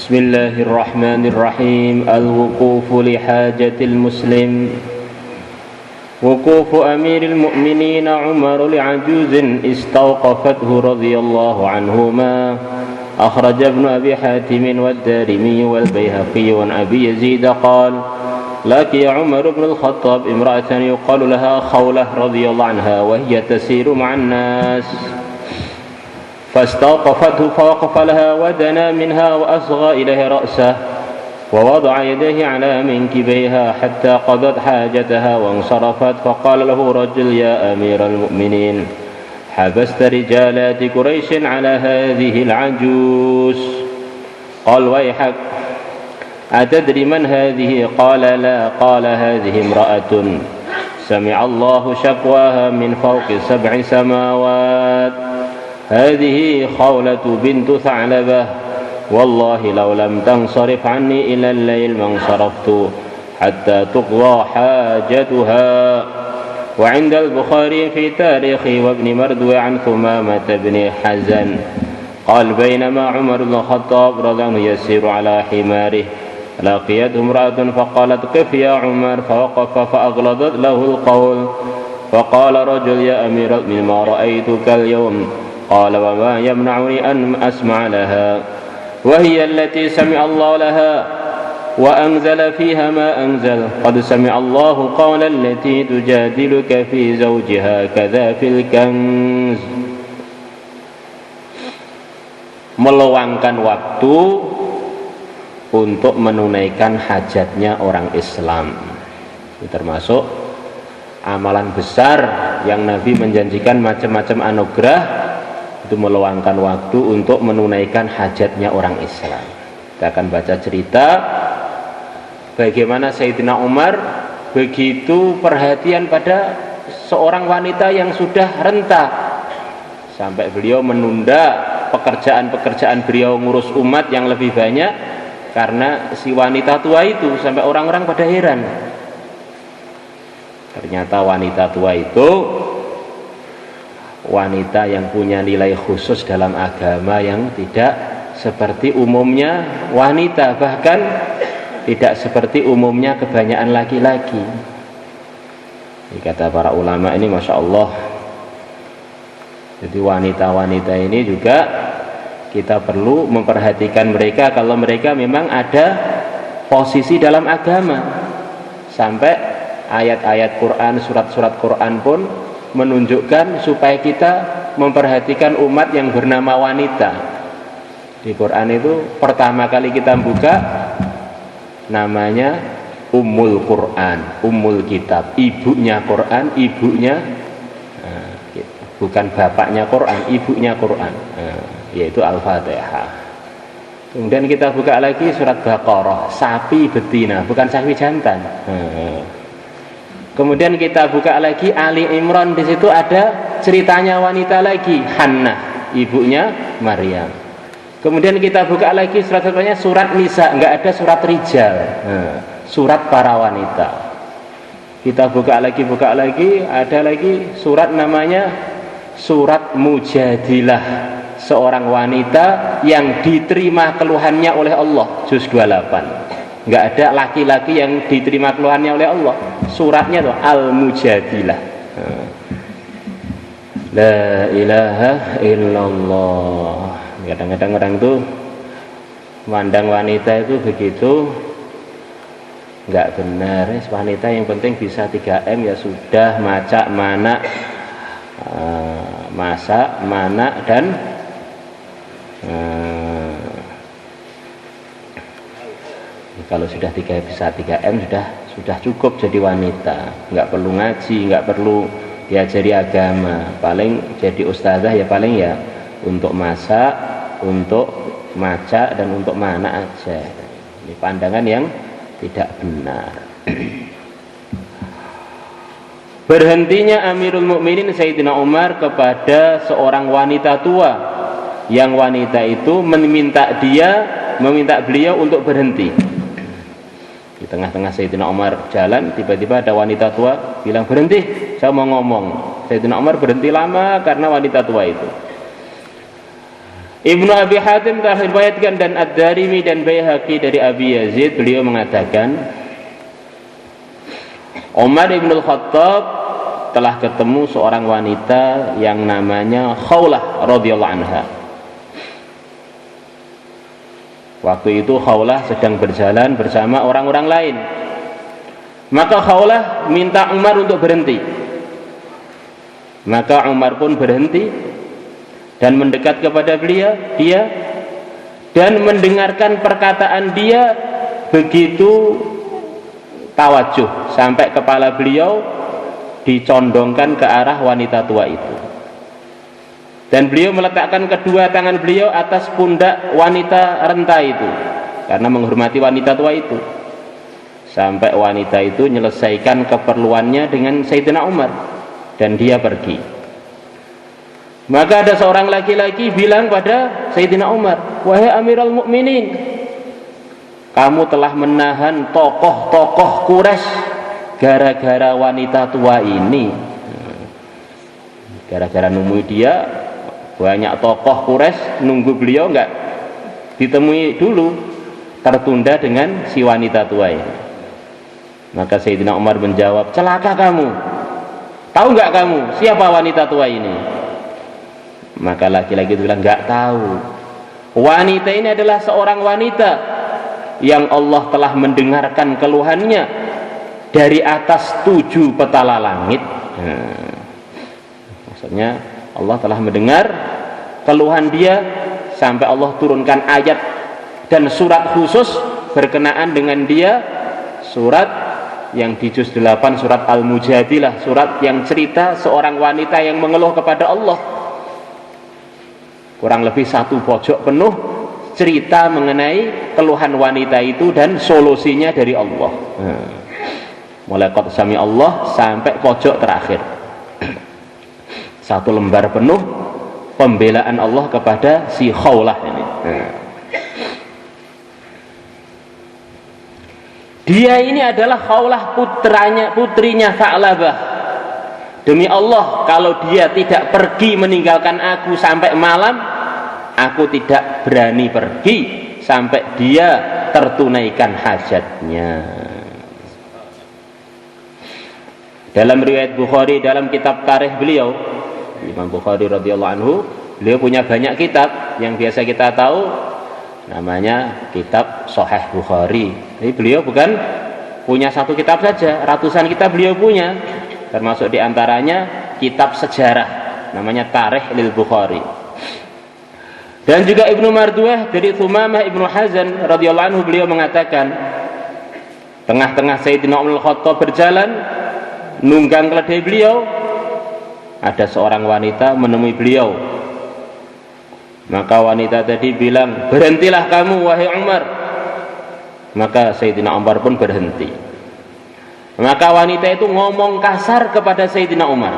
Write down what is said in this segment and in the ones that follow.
بسم الله الرحمن الرحيم. الوقوف لحاجة المسلم. وقوف أمير المؤمنين عمر لعجوز استوقفته رضي الله عنهما. أخرج ابن أبي حاتم والدارمي والبيهقي عن أبي يزيد قال: لقي عمر بن الخطاب امرأة يقال لها خولة رضي الله عنها وهي تسير مع الناس، فاستوقفته فوقف لها ودنا منها وأصغى إليها رأسه ووضع يديه على منكبيها حتى قضت حاجتها وانصرفت. فقال له رجل: يا أمير المؤمنين، حبست رجالات قريش على هذه العجوز. قال: ويحك، أتدري من هذه؟ قال: لا. قال: هذه امرأة سمع الله شكواها من فوق 7 سماوات، هذه خولة بنت ثعلبة، والله لو لم تنصرف عني إلى الليل ما انصرفت حتى تقضى حاجتها. وعند البخاري في تاريخه وابن مردوي عن ثمامة بن حزن قال: بينما عمر بن الخطاب رضي الله عنه يسير على حماره لقيته امرأة فقالت: قف يا عمر، فوقف فأغلظت له القول. فقال رجل: يا أمير المؤمنين، ما رأيتك اليوم؟ قال: وما يمنعني أن أسمع لها، وهي التي سمع الله لها وأنزل فيها ما أنزل. قد سمع الله قول التي تجادلك في زوجها كذا في الكنز. Meluangkan waktu untuk menunaikan hajatnya orang Islam, ini termasuk amalan besar yang Nabi menjanjikan macam-macam anugerah. Itu meluangkan waktu untuk menunaikan hajatnya orang Islam. Kita akan baca cerita bagaimana Sayyidina Umar begitu perhatian pada seorang wanita yang sudah renta, sampai beliau menunda pekerjaan-pekerjaan beliau ngurus umat yang lebih banyak karena si wanita tua itu, sampai orang-orang pada heran. Ternyata wanita tua itu wanita yang punya nilai khusus dalam agama yang tidak seperti umumnya wanita, bahkan tidak seperti umumnya kebanyakan laki-laki. Ini kata para ulama ini, Masya Allah. Jadi wanita-wanita ini juga kita perlu memperhatikan mereka kalau mereka memang ada posisi dalam agama. Sampai ayat-ayat Quran, surat-surat Quran pun menunjukkan supaya kita memperhatikan umat yang bernama wanita. Di Quran itu pertama kali kita buka namanya Ummul Quran, Ummul Kitab, ibunya Quran, ibunya bukan bapaknya Quran, ibunya Quran, yaitu Al-Fatihah. Kemudian kita buka lagi surat Baqarah, sapi betina, bukan sapi jantan. Kemudian kita buka lagi Ali Imran, di situ ada ceritanya wanita lagi, Hannah, ibunya Maryam. Kemudian kita buka lagi surat-suratnya surat Nisa, enggak ada surat Rijal, surat para wanita. Kita buka lagi, ada lagi surat namanya surat Mujadilah, seorang wanita yang diterima keluhannya oleh Allah, juz 28. Enggak ada laki-laki yang diterima keluhannya oleh Allah. Suratnya tuh Al-Mujadilah. La ilaha illallah. Kadang-kadang orang itu memandang wanita itu begitu enggak benar. Wanita yang penting bisa 3M ya sudah, macak, manak, masak, manak, dan kalau sudah bisa 3M sudah cukup jadi wanita. Enggak perlu ngaji, enggak perlu diajari agama. Paling jadi ustazah ya paling ya untuk masak, untuk macak, dan untuk manak aja. Ini pandangan yang tidak benar. Berhentinya Amirul Mukminin Sayyidina Umar kepada seorang wanita tua, yang wanita itu meminta beliau untuk berhenti. Di tengah-tengah Sayyidina Umar jalan, tiba-tiba ada wanita tua bilang, berhenti, saya mau ngomong. Sayyidina Umar berhenti lama karena wanita tua itu. Ibnu Abi Hatim telah riwayatkan dan Ad-Darimi dan Baihaqi dari Abi Yazid, beliau mengatakan Umar ibn al-Khattab telah ketemu seorang wanita yang namanya Khawlah radhiyallahu anha. Waktu itu Khawlah sedang berjalan bersama orang-orang lain. Maka Khawlah minta Umar untuk berhenti. Maka Umar pun berhenti dan mendekat kepada dia dan mendengarkan perkataan dia begitu tawajuh sampai kepala beliau dicondongkan ke arah wanita tua itu, dan beliau meletakkan kedua tangan beliau atas pundak wanita renta itu karena menghormati wanita tua itu, sampai wanita itu menyelesaikan keperluannya dengan Sayyidina Umar dan dia pergi. Maka ada seorang laki-laki bilang pada Sayyidina Umar, "Wahai Amirul Mukminin, kamu telah menahan tokoh-tokoh Quraisy gara-gara wanita tua ini." Gara-gara nemui dia, banyak tokoh Quraisy nunggu beliau nggak ditemui dulu, tertunda dengan si wanita tua ini. Maka Sayyidina Umar menjawab, "Celaka kamu, tahu nggak kamu siapa wanita tua ini?" Maka laki-laki itu bilang, "Nggak tahu. Wanita ini adalah seorang wanita yang Allah telah mendengarkan keluhannya dari atas 7 petala langit." Maksudnya Allah telah mendengar keluhan dia sampai Allah turunkan ayat dan surat khusus berkenaan dengan dia, surat yang di juz 8 surat Al-Mujadilah, surat yang cerita seorang wanita yang mengeluh kepada Allah. Kurang lebih 1 pojok penuh cerita mengenai keluhan wanita itu dan solusinya dari Allah. Mulai qad sami Allah sampai pojok terakhir. 1 lembar penuh pembelaan Allah kepada si Khawlah ini. Dia ini adalah Khawlah, putrinya Tha'labah. Demi Allah, kalau dia tidak pergi meninggalkan aku sampai malam, aku tidak berani pergi sampai dia tertunaikan hajatnya. Dalam riwayat Bukhari, dalam kitab tarikh beliau, Imam Bukhari radhiyallahu anhu, beliau punya banyak kitab yang biasa kita tahu namanya kitab Sahih Bukhari. Jadi beliau bukan punya 1 kitab saja, ratusan kitab beliau punya, termasuk diantaranya kitab sejarah namanya Tarikh lil Bukhari. Dan juga Ibnu Marduwah dari Thumamah Ibnu Hazan radhiyallahu anhu, beliau mengatakan tengah-tengah Sayyidina Umar Khattab berjalan nunggang keledai beliau, ada seorang wanita menemui beliau. Maka wanita tadi bilang, "Berhentilah kamu wahai Umar." Maka Sayyidina Umar pun berhenti. Maka wanita itu ngomong kasar kepada Sayyidina Umar.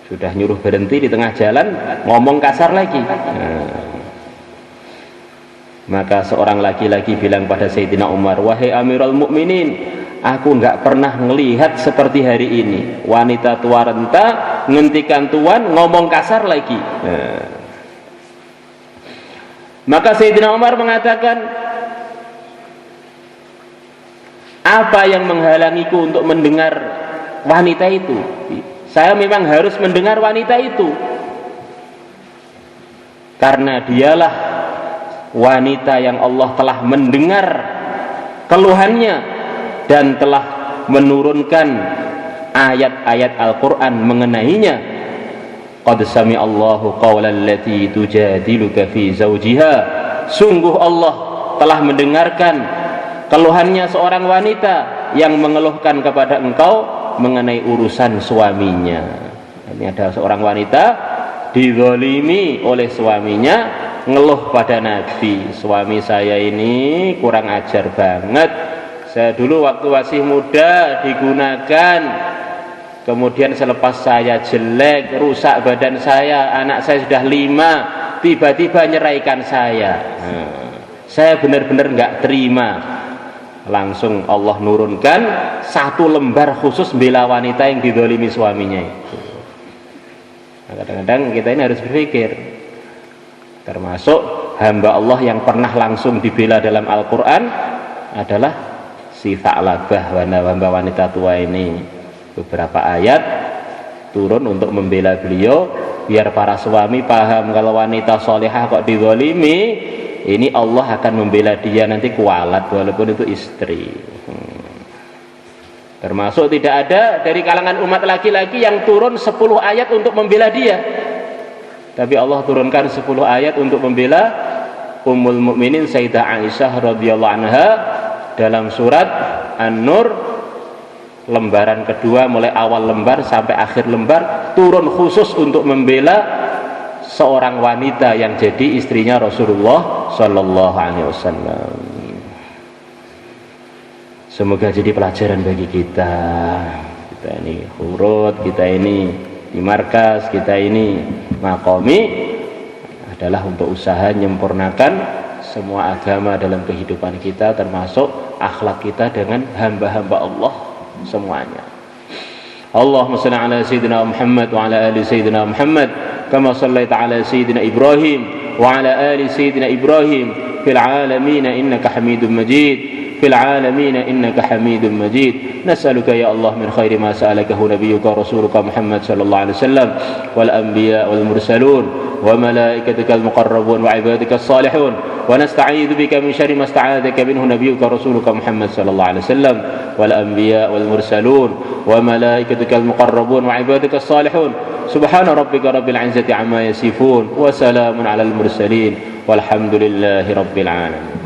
Sudah nyuruh berhenti di tengah jalan, ngomong kasar lagi. Maka seorang laki-laki bilang pada Sayyidina Umar, "Wahai Amirul Mukminin, aku nggak pernah melihat seperti hari ini. Wanita tua renta ngentikan tuan ngomong kasar lagi." Maka Sayyidina Umar mengatakan, "Apa yang menghalangiku untuk mendengar wanita itu? Saya memang harus mendengar wanita itu karena dialah wanita yang Allah telah mendengar keluhannya dan telah menurunkan ayat-ayat Al-Quran mengenainya. Qad sami'allahu qawlan lati tujadiluka fi zawjiha." Sungguh Allah telah mendengarkan keluhannya seorang wanita yang mengeluhkan kepada engkau mengenai urusan suaminya. Ini ada seorang wanita dizalimi oleh suaminya, ngeluh pada Nabi, "Suami saya ini kurang ajar banget. Saya dulu waktu masih muda digunakan, kemudian selepas saya jelek, rusak badan saya, anak saya sudah 5, tiba-tiba nyeraikan saya. Saya benar-benar nggak terima." Langsung Allah nurunkan 1 lembar khusus bela wanita yang dizalimi suaminya itu. Nah, kadang-kadang kita ini harus berpikir, Termasuk hamba Allah yang pernah langsung dibela dalam Al-Quran adalah si Tha'labah, hamba wanita tua ini. Beberapa ayat turun untuk membela beliau, biar para suami paham kalau wanita solehah kok dizalimi, ini Allah akan membela dia nanti kualat walaupun itu istri. Termasuk tidak ada dari kalangan umat laki-laki yang turun 10 ayat untuk membela dia, tapi Allah turunkan 10 ayat untuk membela Ummul Mukminin Sayyidah Aisyah radhiyallahu anha dalam surat An-Nur lembaran kedua, mulai awal lembar sampai akhir lembar, turun khusus untuk membela seorang wanita yang jadi istrinya Rasulullah sallallahu alaihi wasallam. Semoga jadi pelajaran bagi kita ini hurut, kita ini di markas, kita ini makomi, adalah untuk usaha menyempurnakan semua agama dalam kehidupan kita, termasuk akhlak kita dengan hamba-hamba Allah semuanya. Allahumma shalli ala sayyidina Muhammad wa ala ali sayyidina Muhammad kama shallaita ala sayyidina Ibrahim wa ala ali sayyidina Ibrahim fil alamin innaka Hamidum Majid. في العالمين إنك حميد مجيد. نسألك يا الله من خير ما سألكه نبيك ورسولك محمد صلى الله عليه وسلم والأنبياء والمرسلون وملائكتك المقربون وعبادك الصالحون، ونستعيذ بك من شر ما استعاذك منه نبيك ورسولك محمد صلى الله عليه وسلم والأنبياء والمرسلون وملائكتك المقربون وعبادك الصالحون. سبحان ربك رب العزة عما يصفون وسلام على المرسلين والحمد لله رب العالمين.